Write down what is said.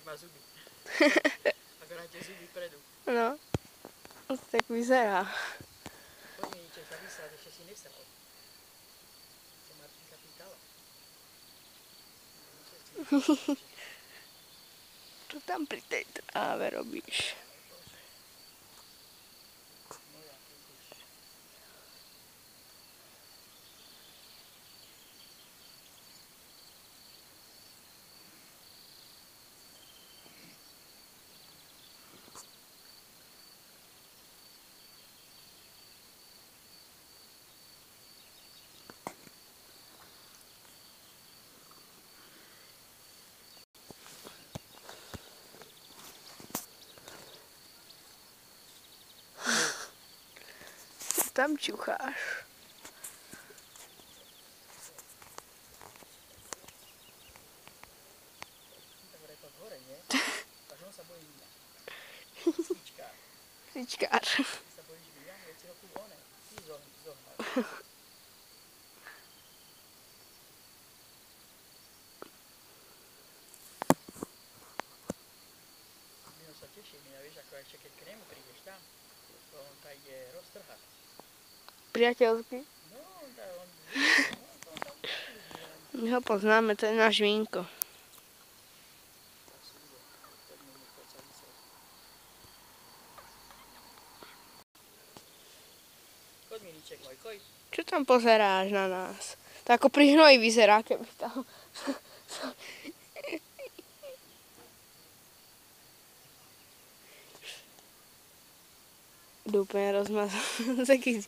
má zuby. Akorát tie zuby predu. No, tak vyzerá. Poď mi niečo sa vysrať, ešte si nesral. Sa Martinka pýtala. Čo tam pri tej tráve robíš? Moja kukuš. Tam čucháš. Tak rekla hore, nie? Až on sa bojí mňa. Svičkár. Svičkár. Ty sa bojíš mňa? Ja si ho tu one. Ty zohnal. Mino sa teší, Mino, vieš, ako ešte keď k nemu prídeš tam, to on ta ide roztrhať. Priateľský. No, on tam My ho poznáme, to je náš Vínko. tak si ide. Poď mi poď sa vysrať. Poď mi, Niček môj, koj. Čo tam pozeráš na nás? To ako pri hnoji vyzerá, keby tam... Úplne rozmazaný.